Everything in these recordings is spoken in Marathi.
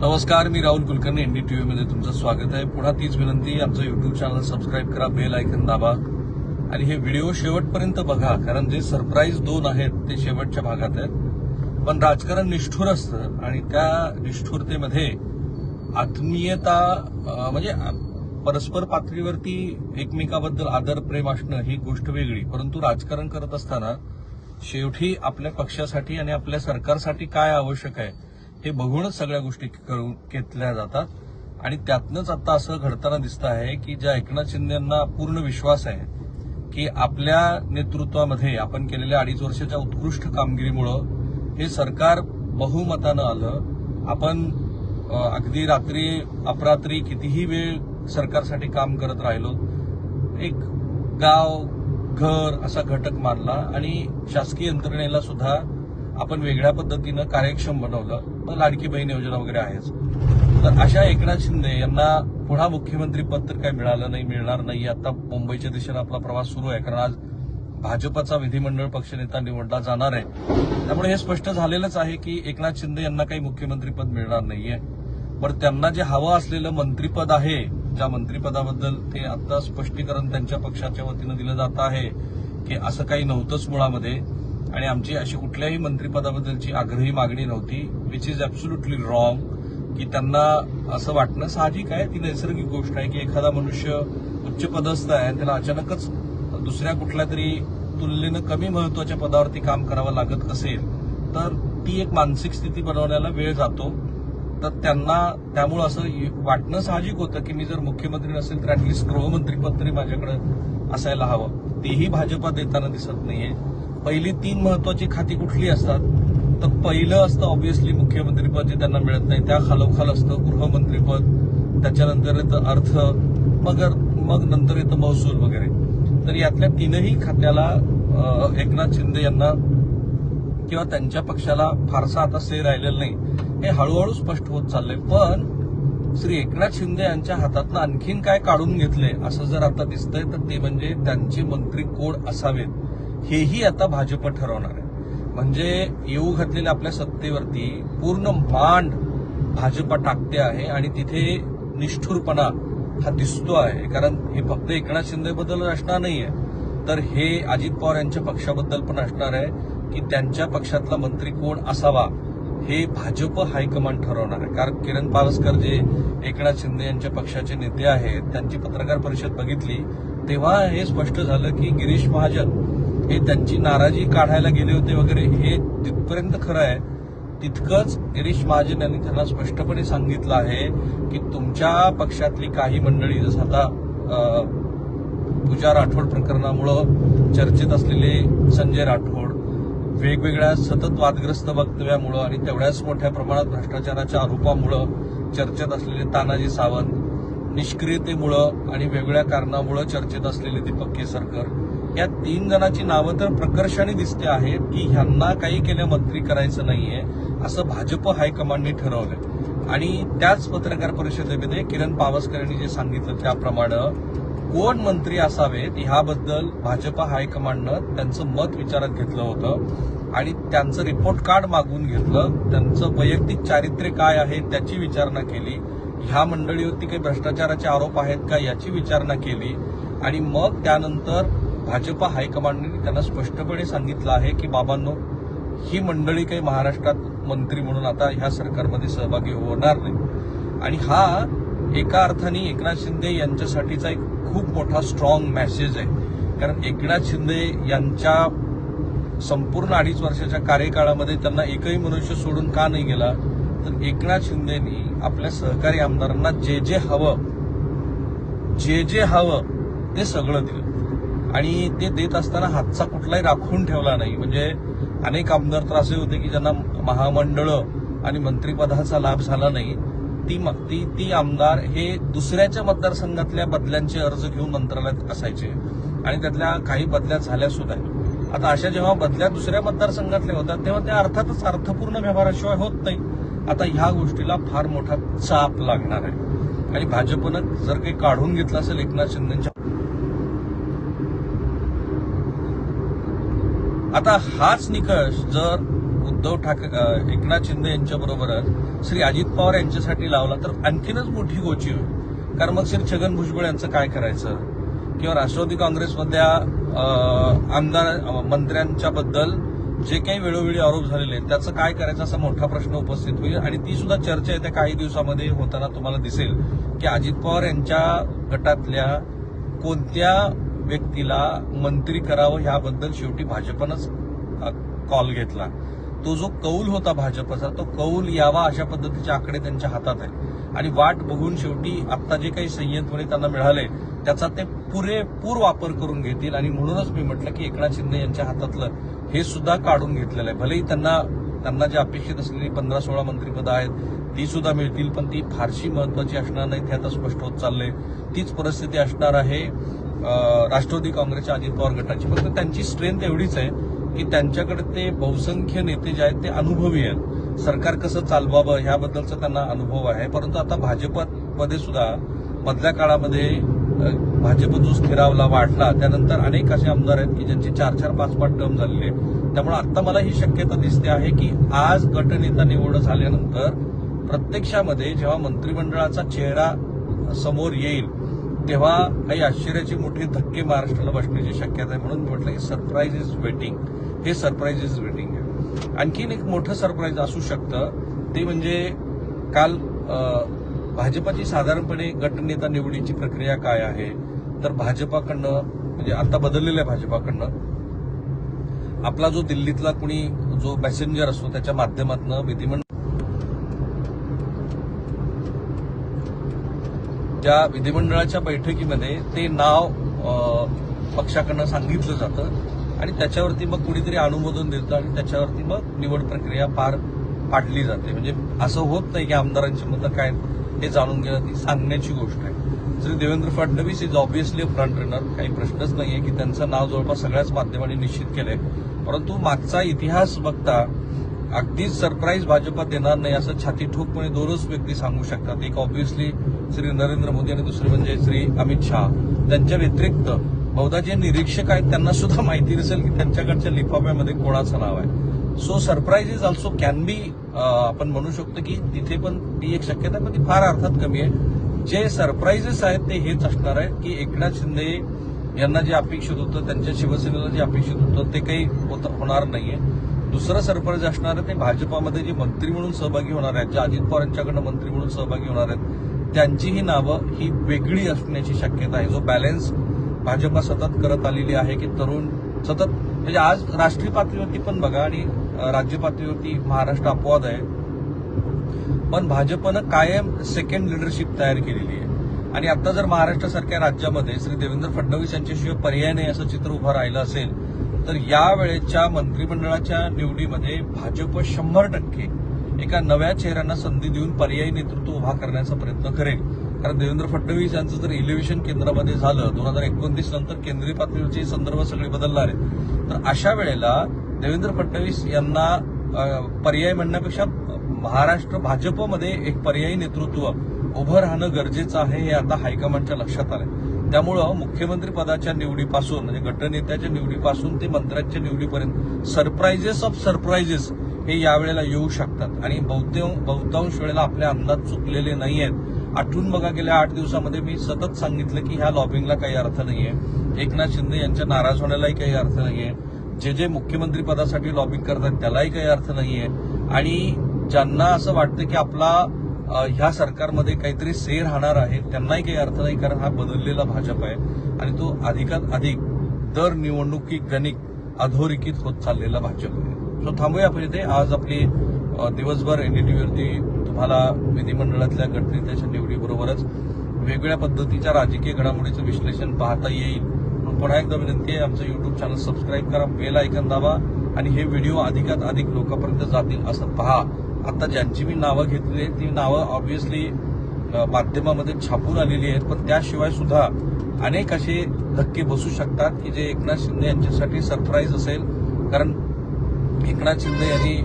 नमस्कार, मी राहुल कुलकर्णी. NDTV मध्ये तुमचं स्वागत आहे. पुन्हा तीच विनंती, आमचं युट्यूब चॅनल सबस्क्राईब करा, बेल आयकन दाबा आणि हे व्हिडिओ शेवटपर्यंत बघा, कारण जे सरप्राईज 2 आहेत ते शेवटच्या भागात आहेत. पण राजकारण निष्ठुर असतं आणि त्या निष्ठुरतेमध्ये आत्मीयता म्हणजे परस्पर पातळीवरती एकमेकाबद्दल आदर प्रेम असणं ही गोष्ट वेगळी, परंतु राजकारण करत असताना शेवटी आपल्या पक्षासाठी आणि आपल्या सरकारसाठी काय आवश्यक आहे हे बघूनच सगळ्या गोष्टी करून घेतल्या जातात. आणि त्यातनंच आता असं घडताना दिसतं आहे की ज्या एकनाथ शिंदे यांना पूर्ण विश्वास आहे की आपल्या नेतृत्वामध्ये आपण केलेल्या 2.5 वर्षाच्या उत्कृष्ट कामगिरीमुळं हे सरकार बहुमतानं आलं. आपण अगदी रात्री अपरात्री कितीही वेळ सरकारसाठी काम करत राहिलो. एक गाव घर असा घटक मानला आणि शासकीय यंत्रणेला सुद्धा आपण वेगळ्या पद्धतीनं कार्यक्षम बनवलं. लाडकी बहीण योजना वगैरे आहेच. तर अशा एकनाथ शिंदे यांना पुन्हा मुख्यमंत्री पद तर काही मिळालं नाही, मिळणार नाही. आता मुंबईच्या दिशेनं आपला प्रवास सुरू आहे, कारण आज भाजपचा विधिमंडळ पक्षनेता निवडला जाणार आहे. त्यामुळे हे स्पष्ट झालेलंच आहे की एकनाथ शिंदे यांना काही मुख्यमंत्रीपद मिळणार नाहीये. पण त्यांना जे हवं असलेलं मंत्रिपद आहे, ज्या मंत्रिपदाबद्दल ते आता स्पष्टीकरण त्यांच्या पक्षाच्या वतीनं दिलं जात आहे की असं काही नव्हतंच मुळामध्ये आणि आमची अशी कुठल्याही मंत्रिपदाबद्दलची आग्रही मागणी नव्हती, विच इज ऍब्सोल्युटली रॉंग. की त्यांना असं वाटणं साहजिक आहे, ती नैसर्गिक गोष्ट आहे की एखादा मनुष्य उच्च पदस्थ आहे आणि त्याला अचानकच दुसऱ्या कुठल्या तरी तुलनेनं कमी महत्वाच्या पदावरती काम करावं लागत असेल तर ती एक मानसिक स्थिती बनवण्याला वेळ जातो. तर त्यांना त्यामुळे असं वाटणं साहजिक होतं की मी जर मुख्यमंत्री नसेल तर ऍटलिस्ट गृहमंत्रीपद तरी माझ्याकडे असायला हवं. तेही भाजपा देताना दिसत नाहीये. पहिली 3 महत्वाची खाती कुठली असतात तर पहिलं असतं ऑब्व्हियसली मुख्यमंत्रीपद, जे त्यांना मिळत नाही. त्या खालोखाल असतं गृहमंत्रीपद, त्याच्यानंतर येतं अर्थ, मग नंतर येतं महसूल वगैरे. तर यातल्या 3ही खात्याला एकनाथ शिंदे यांना किंवा त्यांच्या पक्षाला फारसा आता श्रेय राहिलेलं नाही. हे हळूहळू स्पष्ट होत चाललंय. पण श्री एकनाथ शिंदे यांच्या हातातनं आणखीन काय काढून घेतले असं जर आता दिसतंय तर ते म्हणजे त्यांचे मंत्री कोण असावेत हेही आता भाजप ठरवणार आहे. म्हणजे येऊ घातलेल्या आपल्या सत्तेवरती पूर्ण मांड भाजपा टाकते आहे आणि तिथे निष्ठुरपणा हा दिसतो आहे. कारण हे फक्त एकनाथ शिंदेबद्दल असणार नाहीये, तर हे अजित पवार यांच्या पक्षाबद्दल पण असणार आहे की त्यांच्या पक्षातला मंत्री कोण असावा हे भाजप हायकमांड ठरवणार आहे. कारण किरण पावसकर जे एकनाथ शिंदे यांच्या पक्षाचे नेते आहेत, त्यांची पत्रकार परिषद बघितली तेव्हा हे स्पष्ट झालं की गिरीश महाजन हे त्यांची नाराजी काढायला गेले होते वगैरे. हे जिथपर्यंत खरं आहे तितकंच गिरीश महाजन यांनी त्यांना स्पष्टपणे सांगितलं आहे की तुमच्या पक्षातली काही मंडळी, जसं आता पूजा राठोड प्रकरणामुळं चर्चेत असलेले संजय राठोड, वेगवेगळ्या सतत वादग्रस्त वक्तव्यामुळं आणि तेवढ्याच मोठ्या प्रमाणात भ्रष्टाचाराच्या आरोपामुळं चर्चेत असलेले तानाजी सावंत, निष्क्रियतेमुळं आणि वेगवेगळ्या कारणामुळं चर्चेत असलेले दीपक केसरकर, या 3 जणांची नावं तर प्रकर्षाने दिसते आहेत की ह्यांना काही केलं मंत्री करायचं नाहीये असं भाजप हायकमांडने ठरवलंय. आणि त्याच पत्रकार परिषदेमध्ये किरण पावसकर यांनी जे सांगितलं त्याप्रमाणे कोण मंत्री असावेत ह्याबद्दल भाजप हायकमांडनं त्यांचं मत विचारात घेतलं होतं आणि त्यांचं रिपोर्ट कार्ड मागवून घेतलं. त्यांचं वैयक्तिक चारित्र्य काय आहे त्याची विचारणा केली. ह्या मंडळीवरती काही भ्रष्टाचाराचे आरोप आहेत का याची विचारणा केली आणि मग त्यानंतर भाजप हायकमांडने त्यांना स्पष्टपणे सांगितलं आहे की बाबांनो, ही मंडळी काही महाराष्ट्रात मंत्री म्हणून आता ह्या सरकारमध्ये सहभागी होणार नाही. आणि हा एका अर्थाने एकनाथ शिंदे यांच्यासाठीचा एक खूप मोठा स्ट्रॉंग मेसेज आहे. कारण एकनाथ शिंदे यांच्या संपूर्ण 2.5 वर्षाच्या कार्यकाळामध्ये त्यांना एकही मनुष्य सोडून का नाही गेला, तर एकनाथ शिंदेनी आपल्या सहकारी आमदारांना जे जे हवं ते सगळं दिलं आणि ते देत असताना हातचा कुठलाही राखून ठेवला नाही. म्हणजे अनेक आमदार तर असे होते की ज्यांना महामंडळं आणि मंत्रिपदाचा लाभ झाला नाही. ती आमदार हे दुसऱ्याच्या मतदारसंघातल्या बदल्यांचे अर्ज घेऊन मंत्रालयात असायचे आणि त्यातल्या काही बदल्या झाल्या सुद्धा. आता अशा जेव्हा बदल्या दुसऱ्या मतदारसंघातल्या होतात तेव्हा त्या अर्थातच अर्थपूर्ण व्यवहाराशिवाय होत नाही. आता ह्या गोष्टीला फार मोठा चाप लागणार आहे आणि भाजपनं जर काही काढून घेतलं असेल एकनाथ शिंदेच्या, आता हाच निकष जर एकनाथ शिंदे यांच्या बरोबरच श्री अजित पवार यांच्यासाठी लावला तर आणखीनच मोठी गोची होईल. कारण मग श्री छगन भुजबळ यांचं काय करायचं, किंवा राष्ट्रवादी काँग्रेसमधल्या आमदार मंत्र्यांच्या बद्दल जे काही वेळोवेळी आरोप झालेले आहेत त्याचं काय करायचं असा मोठा प्रश्न उपस्थित होईल. आणि ती सुद्धा चर्चा येत्या काही दिवसामध्ये होताना तुम्हाला दिसेल की अजित पवार यांच्या गटातल्या कोणत्या व्यक्तीला मंत्री करावं ह्याबद्दल शेवटी भाजपनंच कॉल घेतला. तो जो कौल होता भाजपचा, तो कौल यावा अशा पद्धतीचे आकडे त्यांच्या हातात आहे. आणि वाट बघून शेवटी आता जे काही संयंत्रणा त्यांना मिळाले त्याचा ते पुरेपूर वापर करून घेतील. आणि म्हणूनच मी म्हटलं की एकनाथ शिंदे यांच्या हातातलं हे सुद्धा काढून घेतलेलं आहे. भलेही त्यांना जे अपेक्षित असलेली 15-16 मंत्रिपदं आहेत ती सुद्धा मिळतील, पण ती फारशी महत्वाची असणार नाहीत हे आता स्पष्ट होत चाललंय. तीच परिस्थिती असणार आहे राष्ट्रवादी काँग्रेसच्या अजित पवार गटाची. फक्त त्यांची स्ट्रेंथ एवढीच आहे की त्यांच्याकडे ते बहुसंख्य नेते जे आहेत ते अनुभवी आहेत. सरकार कसं चालवावं ह्याबद्दलचा त्यांना अनुभव आहे. परंतु आता भाजपमध्ये सुद्धा मधल्या काळामध्ये भाजप जो स्थिरावला वाढला त्यानंतर अनेक असे आमदार आहेत की ज्यांची 4-4, 5-5 टर्म झालेले आहेत. त्यामुळे आता मला ही शक्यता दिसते आहे की आज गटनेता निवड झाल्यानंतर प्रत्यक्षामध्ये जेव्हा मंत्रिमंडळाचा चेहरा समोर येईल तेव्हा काही आश्चर्याचे मोठे धक्के महाराष्ट्राला बसण्याची शक्यता आहे. म्हणून म्हटलं की सरप्राईज इज वेटिंग. हे सरप्राईज इज वेटिंग आहे. आणखीन एक मोठं सरप्राईज असू शकतं ते म्हणजे काल भाजपाची साधारणपणे गटनेता निवडीची प्रक्रिया काय आहे तर भाजपाकडनं म्हणजे आता बदललेल्या भाजपाकडनं आपला जो दिल्लीतला कुणी जो पॅसेंजर असतो त्याच्या माध्यमातून विधिमंडळाच्या बैठकीमध्ये ते नाव पक्षाकडनं सांगितलं जातं आणि त्याच्यावरती मग कुणीतरी अनुमोदन देतं आणि त्याच्यावरती मग निवड प्रक्रिया पार पाडली जाते. म्हणजे असं होत नाही की आमदारांची मतं काय हे जाणून घेणं ती सांगण्याची गोष्ट आहे. Shri Devendra Fadnavis is obviously front runner, काही प्रश्नच नाहीये की त्यांचं नाव जवळपास सगळ्याच माध्यमांनी निश्चित केलंय. परंतु मागचा इतिहास बघता अगदीच सरप्राईज भाजपा देणार नाही असं छाती ठोकपणे दोनच व्यक्ती सांगू शकतात. एक ऑब्व्हियसली श्री नरेंद्र मोदी आणि दुसरे म्हणजे श्री अमित शहा. त्यांच्या व्यतिरिक्त बहुधा जे निरीक्षक आहेत त्यांना सुद्धा माहिती नसेल की त्यांच्याकडच्या लिफाफ्यामध्ये कोणाचं नाव आहे. So surprise is also can be, आपण म्हणू शकतो की तिथे पण ती एक शक्यता पण ती फार अर्थात कमी आहे. जे सरप्राईजेस आहेत ते हेच असणार आहेत की एकनाथ शिंदे यांना जे अपेक्षित होतं त्यांच्या शिवसेनेला जे अपेक्षित होतं ते काही होणार नाहीये. दुसरं सरप्राईज असणार आहे ते भाजपामध्ये जे मंत्री म्हणून सहभागी होणार आहेत, जे अजित पवार यांच्याकडनं मंत्री म्हणून सहभागी होणार आहेत त्यांची ही नावं ही वेगळी असण्याची शक्यता आहे. जो बॅलन्स भाजपा सतत करत आलेली आहे की तरुण सतत म्हणजे आज राष्ट्रीय पातळीवरती पण बघा आणि राज्य पातळीवरती महाराष्ट्र अपवाद आहे, पण भाजपनं कायम सेकंड लिडरशिप तयार केलेली आहे. आणि आता जर महाराष्ट्रासारख्या राज्यामध्ये श्री देवेंद्र फडणवीस यांच्याशिवाय पर्याय नाही असं चित्र उभं राहिलं असेल तर यावेळेच्या मंत्रिमंडळाच्या निवडीमध्ये भाजप 100% एका नव्या चेहऱ्यांना संधी देऊन पर्यायी नेतृत्व उभा करण्याचा प्रयत्न करेल. कारण देवेंद्र फडणवीस यांचं जर इलेव्हेशन केंद्रामध्ये झालं 2029 नंतर केंद्रीय पातळीवरचे संदर्भ सगळे बदलणार आहेत, तर अशा वेळेला देवेंद्र फडणवीस यांना पर्याय म्हणण्यापेक्षा महाराष्ट्र भाजपमध्ये एक पर्यायी नेतृत्व उभं राहणं गरजेचं आहे हे आता हायकमांडच्या लक्षात आलंय. त्यामुळं मुख्यमंत्री पदाच्या निवडीपासून म्हणजे गटनेत्याच्या निवडीपासून ते मंत्र्यांच्या निवडीपर्यंत सरप्राईजेस ऑफ सरप्राईजेस हे यावेळेला येऊ शकतात. आणि बहुतांश वेळेला आपले अंदाज चुकलेले नाहीयेत. आठवून बघा गेल्या 8 दिवसामध्ये मी सतत सांगितलं की ह्या लॉबिंगला काही अर्थ नाहीये, एकनाथ शिंदे यांच्या नाराज होण्यालाही काही अर्थ नाहीये, जे मुख्यमंत्री पदासाठी लॉबिंग करतात त्यालाही काही अर्थ नाहीये. आणि ज्यांना असं वाटतं की आपला ह्या सरकारमध्ये काहीतरी से राहणार आहे त्यांनाही काही अर्थ नाही, कारण हा बदललेला भाजप आहे आणि तो अधिकात अधिक दर निवडणुकी गणित अधोरेखित होत चाललेला भाजप आहे. सो थांबूया आपण इथे. आज आपली दिवसभर एनडीटीव्हीवरती तुम्हाला विधिमंडळातल्या गटनेत्याच्या निवडीबरोबरच वेगवेगळ्या पद्धतीच्या राजकीय घडामोडीचं विश्लेषण पाहता येईल. म्हणून पुन्हा एकदा विनंती आहे, आमचं युट्यूब चॅनल सबस्क्राईब करा, बेल आयकॉन दाबा आणि हे व्हिडिओ अधिकात अधिक लोकांपर्यंत जातील असं पहा. आता ज्यांची मी नावं घेतली ती नावं ऑब्व्हियसली माध्यमामध्ये छापून आलेली आहेत, पण त्याशिवाय सुद्धा अनेक असे धक्के बसू शकतात की जे एकनाथ शिंदे यांच्यासाठी सरप्राईज असेल. कारण एकनाथ शिंदे यांनी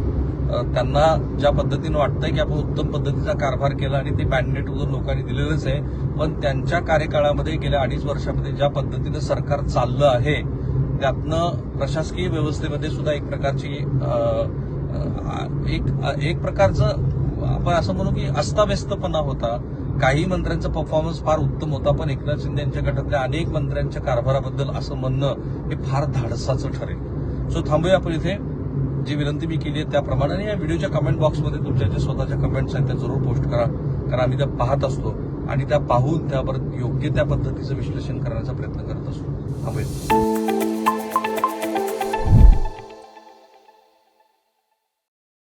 त्यांना ज्या पद्धतीनं वाटतंय की आपण उत्तम पद्धतीचा कारभार केला आणि ते मॅन्डेट लोकांनी दिलेलंच आहे, पण त्यांच्या कार्यकाळामध्ये गेल्या 2.5 वर्षामध्ये ज्या पद्धतीनं सरकार चाललं आहे त्यातनं प्रशासकीय व्यवस्थेमध्ये सुद्धा एक प्रकारची एक प्रकारचं आपण असं म्हणू की अस्ताव्यस्तपणा होता. काही मंत्र्यांचा परफॉर्मन्स फार उत्तम होता, पण एकनाथ शिंदे यांच्या गटातल्या अनेक मंत्र्यांच्या कारभाराबद्दल असं म्हणणं हे फार धाडसाचं ठरेल. सो थांबूया आपण इथे. जी विनंती मी केली आहे त्याप्रमाणे, आणि या व्हिडिओच्या कमेंट बॉक्समध्ये तुमच्या ज्या स्वतःच्या कमेंट्स आहेत त्या जरूर पोस्ट करा, कारण आम्ही त्या पाहत असतो आणि त्या पाहून त्यावर योग्य त्या पद्धतीचं विश्लेषण करण्याचा प्रयत्न करत असतो. थांबूया.